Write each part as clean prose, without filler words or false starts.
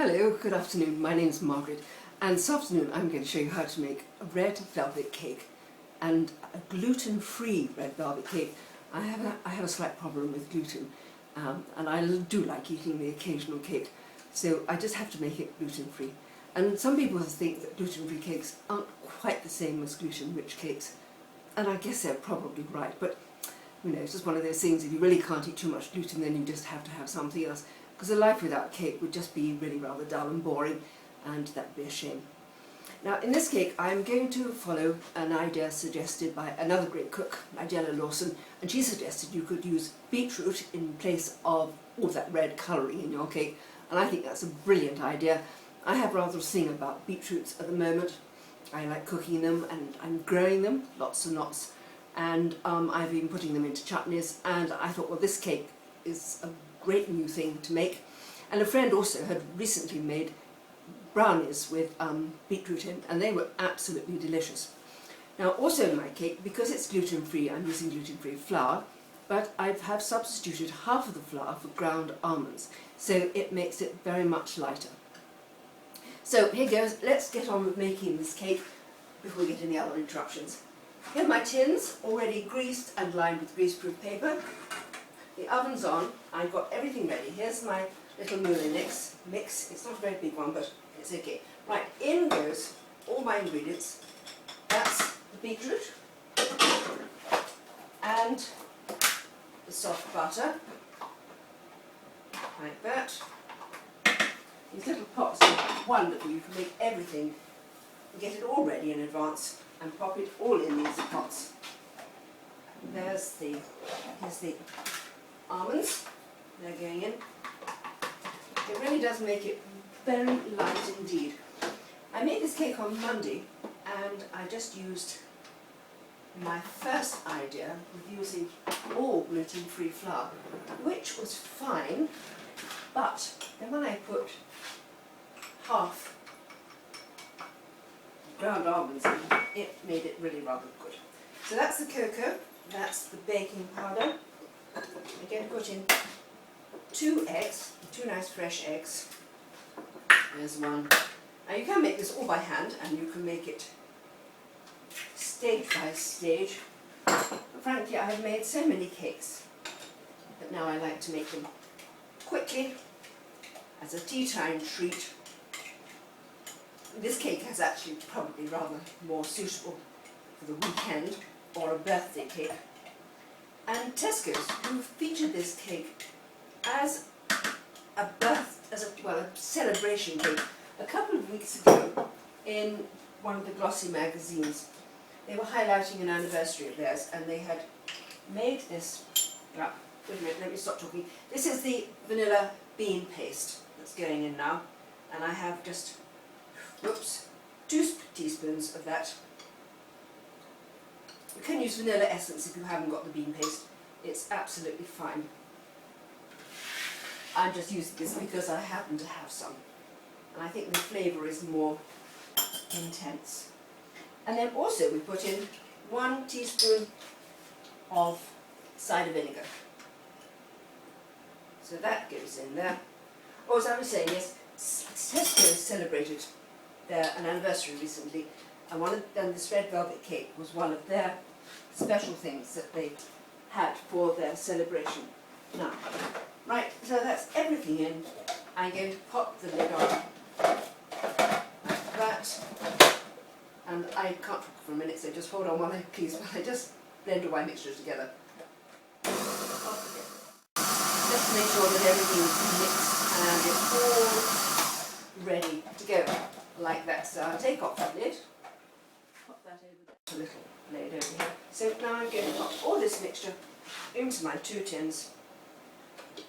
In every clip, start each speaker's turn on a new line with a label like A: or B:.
A: Hello, good afternoon. My name is Margaret, and this afternoon I'm going to show you how to make a red velvet cake and a gluten-free red velvet cake. I have a slight problem with gluten, and I do like eating the occasional cake, so I just have to make it gluten-free. And some people think that gluten-free cakes aren't quite the same as gluten-rich cakes, and I guess they're probably right, but you know, it's just one of those things. If you really can't eat too much gluten, then you just have to have something else, because a life without cake would just be really rather dull and boring, and that would be a shame. Now, in this cake I'm going to follow an idea suggested by another great cook, Nigella Lawson, and she suggested you could use beetroot in place of all that red colouring in your cake, and I think that's a brilliant idea. I have rather a thing about beetroots at the moment. I like cooking them, and I'm growing them, lots and lots, and I've been putting them into chutneys, and I thought, well, this cake is a great new thing to make. And a friend also had recently made brownies with beetroot in, and they were absolutely delicious. Now, also in my cake, because it's gluten-free, I'm using gluten-free flour, but I have substituted half of the flour for ground almonds, so it makes it very much lighter. So here goes. Let's get on with making this cake before we get any other interruptions. Here are my tins, already greased and lined with greaseproof paper. The oven's on. I've got everything ready. Here's my little moules mix. It's not a very big one, but it's okay. Right, in goes all my ingredients. That's the beetroot and the soft butter, like that. These little pots are wonderful. You can make everything and get it all ready in advance and pop it all in these pots. Here's the almonds. They're going in. It really does make it very light indeed. I made this cake on Monday, and I just used my first idea with using all gluten-free flour, which was fine, but then when I put half ground almonds in, it made it really rather good. So that's the cocoa, that's the baking powder. I'm going to put in 2 eggs, 2 nice fresh eggs. There's one. Now you can make this all by hand, and you can make it stage by stage. But frankly, I have made so many cakes that now I like to make them quickly as a tea time treat. This cake is actually probably rather more suitable for the weekend or a birthday cake. And Tesco's, who featured this cake as a celebration cake a couple of weeks ago in one of the glossy magazines. They were highlighting an anniversary of theirs, and they had made this. Wait a minute, let me stop talking. This is the vanilla bean paste that's going in now, and I have just 2 teaspoons of that. You can use vanilla essence if you haven't got the bean paste. It's absolutely fine. I'm just using this because I happen to have some, and I think the flavour is more intense. And then also we put in 1 teaspoon of cider vinegar. So that goes in there. Oh, as I was saying, yes, Tesco celebrated an anniversary recently, and this red velvet cake was one of their special things that they had for their celebration. Now, right, so that's everything in. I'm going to pop the lid on like that, and I can't talk for a minute, so just hold on while I just blend all my mixture together. Just to make sure that everything's mixed and it's all ready to go, like that. So I'll take off the lid, pop that over there, a little blade over here. So now I'm going to pop all this mixture into my 2 tins.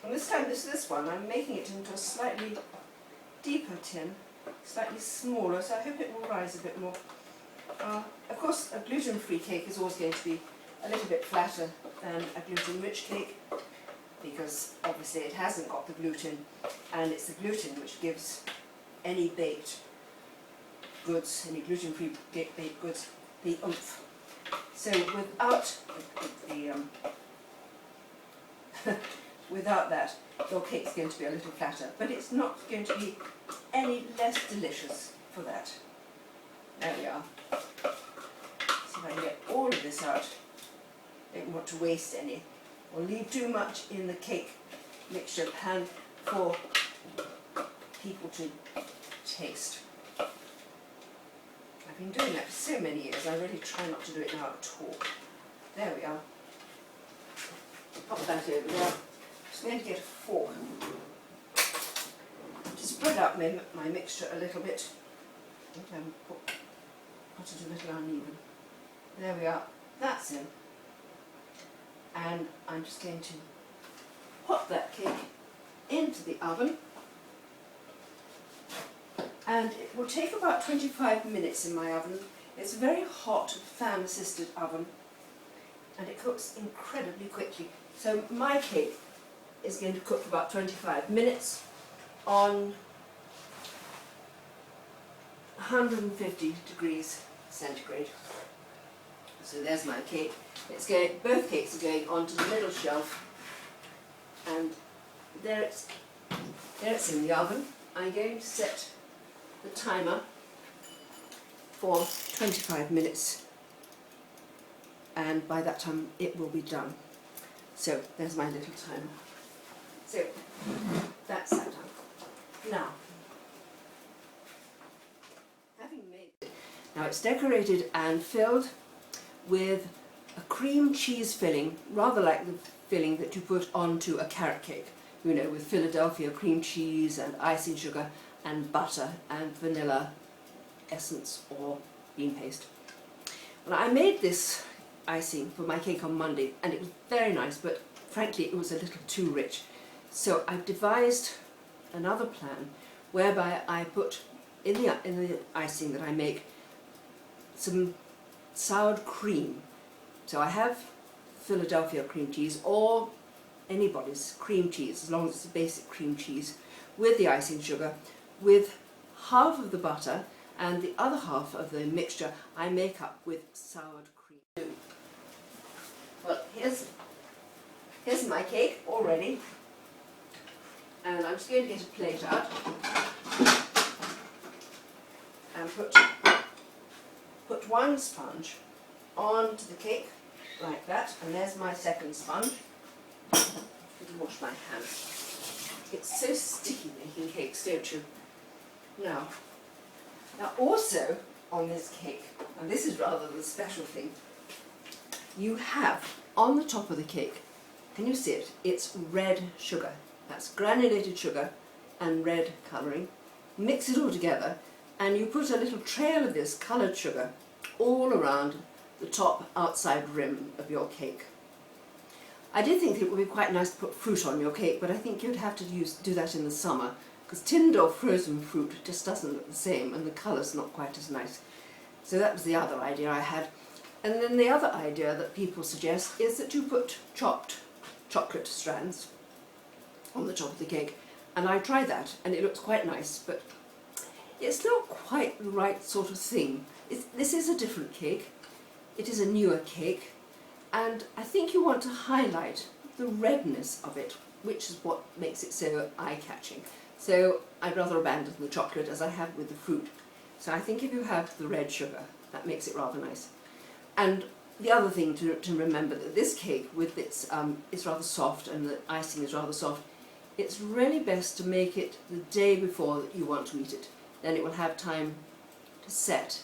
A: And this time, this one, I'm making it into a slightly deeper tin, slightly smaller, so I hope it will rise a bit more. Of course, a gluten-free cake is always going to be a little bit flatter than a gluten-rich cake, because obviously it hasn't got the gluten, and it's the gluten which gives any baked goods, any gluten-free baked goods, the oomph. So without without that, your cake's going to be a little flatter, but it's not going to be any less delicious for that. There we are. See if I can get all of this out. Don't want to waste any or leave too much in the cake mixture pan for people to taste. I've been doing that for so many years, I really try not to do it now at all. There we are. Pop that over there. I'm just going to get a fork to spread out my mixture a little bit. I think I put it a little uneven. There we are. That's in. And I'm just going to pop that cake into the oven. And it will take about 25 minutes in my oven. It's a very hot fan-assisted oven and it cooks incredibly quickly. So my cake is going to cook for about 25 minutes on 150 degrees centigrade. So there's my cake. It's going, both cakes are going onto the middle shelf, and there it's in the oven. I'm going to set the timer for 25 minutes, and by that time it will be done. So there's my little timer. So that's that done. Now, having made it, now it's decorated and filled with a cream cheese filling, rather like the filling that you put onto a carrot cake, you know, with Philadelphia cream cheese and icing sugar and butter and vanilla essence or bean paste. Well, I made this icing for my cake on Monday and it was very nice, but frankly it was a little too rich. So I've devised another plan whereby I put in the icing that I make some soured cream. So I have Philadelphia cream cheese or anybody's cream cheese, as long as it's a basic cream cheese, with the icing sugar, with half of the butter, and the other half of the mixture I make up with soured cream. Well, here's my cake already, and I'm just going to get a plate out and put one sponge onto the cake like that, and there's my second sponge. I'm going to wash my hands. It's so sticky making cakes, don't you? Now also on this cake, and this is rather the special thing, you have on the top of the cake, can you see it? It's red sugar. That's granulated sugar and red colouring. Mix it all together and you put a little trail of this coloured sugar all around the top outside rim of your cake. I did think it would be quite nice to put fruit on your cake, but I think you'd have to do that in the summer, because tinned or frozen fruit just doesn't look the same and the colour's not quite as nice. So that was the other idea I had. And then the other idea that people suggest is that you put chopped chocolate strands on the top of the cake. And I tried that and it looks quite nice, but it's not quite the right sort of thing. This is a different cake. It is a newer cake, and I think you want to highlight the redness of it, which is what makes it so eye-catching. So I'd rather abandon the chocolate as I have with the fruit. So I think if you have the red sugar, that makes it rather nice. And the other thing to remember, that this cake with its is rather soft and the icing is rather soft, it's really best to make it the day before that you want to eat it. Then it will have time to set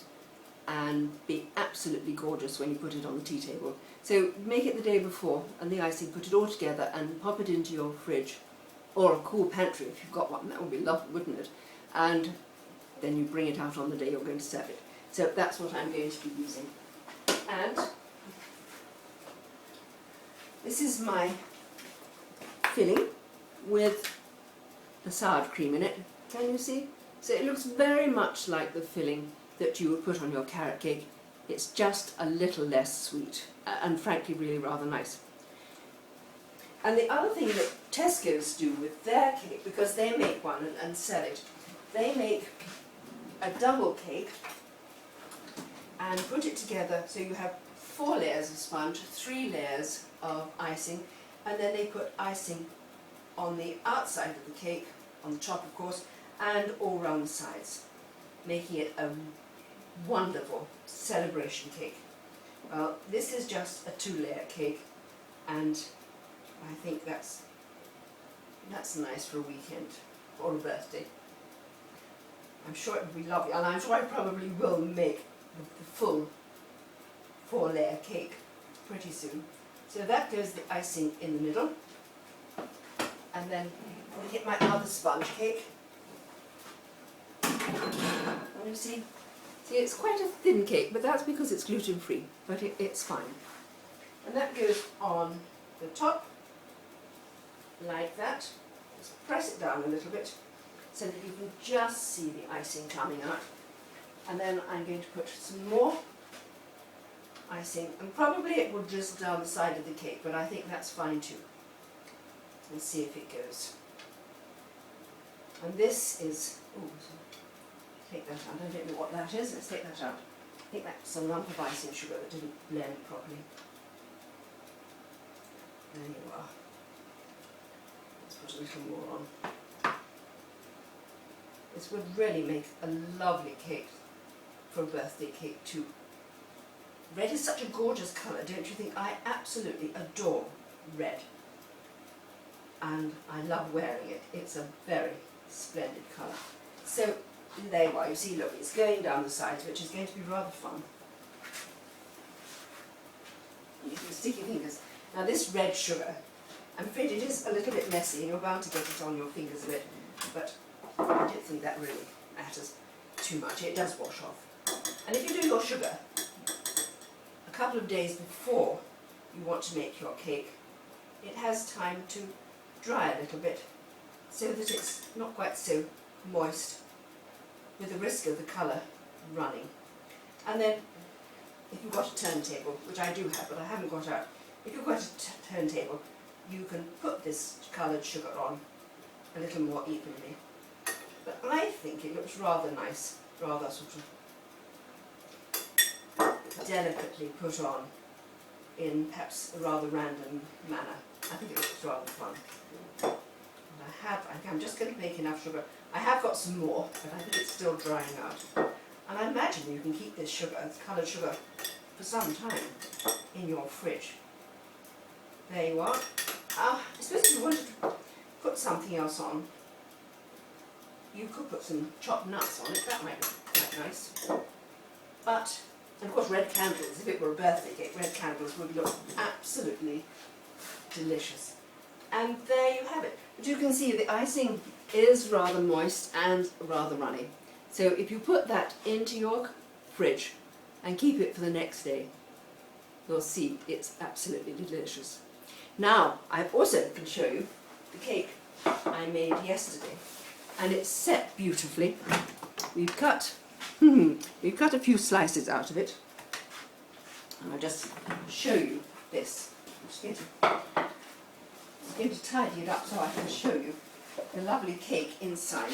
A: and be absolutely gorgeous when you put it on the tea table. So make it the day before, and the icing, put it all together and pop it into your fridge or a cool pantry if you've got one. That would be lovely, wouldn't it? And then you bring it out on the day you're going to serve it. So that's what I'm going to be using. And this is my filling with the sour cream in it. Can you see? So it looks very much like the filling that you would put on your carrot cake. It's just a little less sweet and frankly really rather nice. And the other thing that Tesco's do with their cake, because they make one and sell it, they make a double cake and put it together so you have 4 layers of sponge, 3 layers of icing, and then they put icing on the outside of the cake, on the top of course, and all round the sides, making it a wonderful celebration cake. Well, this is just a 2-layer cake, and I think that's nice for a weekend or a birthday. I'm sure it would be lovely, and I'm sure I probably will make the full 4-layer cake pretty soon. So that goes the icing in the middle, and then I'll get my other sponge cake. And you see it's quite a thin cake, but that's because it's gluten-free, but it's fine. And that goes on the top, like that. Just press it down a little bit, so that you can just see the icing coming out. And then I'm going to put some more icing, and probably it will drizzle down the side of the cake, but I think that's fine too. Let's see if it goes. And this is, take that out, I don't know what that is, let's take that out. I think that's a lump of icing sugar that didn't blend properly. There you are. Let's put a little more on. This would really make a lovely cake for a birthday cake too. Red is such a gorgeous colour, don't you think? I absolutely adore red. And I love wearing it. It's a very splendid colour. So there you are, you see, look, it's going down the sides, which is going to be rather fun. You can stick your fingers. Now this red sugar, I'm afraid it is a little bit messy, and you're bound to get it on your fingers a bit, but I don't think that really matters too much. It does wash off. And if you do your sugar a couple of days before you want to make your cake, it has time to dry a little bit, so that it's not quite so moist, with the risk of the colour running. And then, if you've got a turntable, which I do have, but I haven't got out, if you've got a turntable, you can put this coloured sugar on a little more evenly. But I think it looks rather nice, rather sort of delicately put on in perhaps a rather random manner. I think it looks rather fun. And I'm just going to make enough sugar. I have got some more, but I think it's still drying out. And I imagine you can keep this sugar, this coloured sugar, for some time in your fridge. There you are. I suppose if you wanted to put something else on, you could put some chopped nuts on it. That might be quite nice. But, and of course, red candles, if it were a birthday cake, red candles would look absolutely delicious. And there you have it. But you can see the icing is rather moist and rather runny. So if you put that into your fridge and keep it for the next day, you'll see it's absolutely delicious. Now, I also can show you the cake I made yesterday. And it's set beautifully. We've cut a few slices out of it. And I'll just show you this. I'm just going to tidy it up so I can show you the lovely cake inside.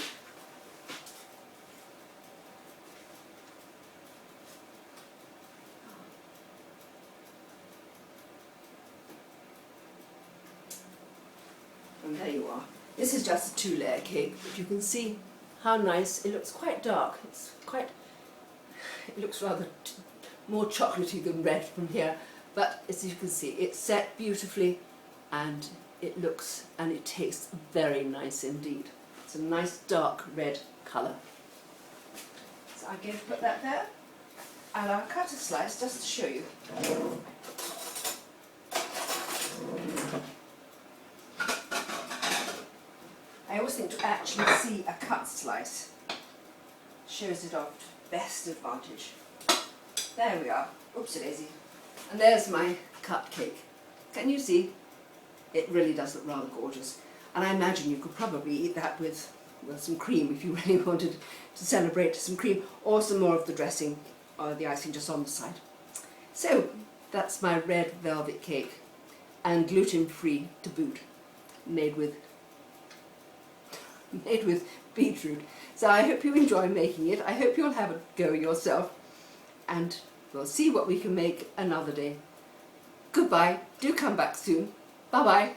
A: And there you are. This is just a 2-layer cake, but you can see how nice. It looks quite dark. It looks rather more chocolatey than red from here, but as you can see, it's set beautifully, and it looks and it tastes very nice indeed. It's a nice dark red colour. So I'm going to put that there, and I'll cut a slice just to show you. I always think to actually see a cut slice shows it off to best advantage. There we are. Oopsie daisy. And there's my cut cake. Can you see? It really does look rather gorgeous. And I imagine you could probably eat that with, well, some cream if you really wanted to celebrate, some cream, or some more of the dressing or the icing just on the side. So that's my red velvet cake, and gluten-free to boot, made with beetroot. So I hope you enjoy making it. I hope you'll have a go yourself, and we'll see what we can make another day. Goodbye. Do come back soon. Bye-bye.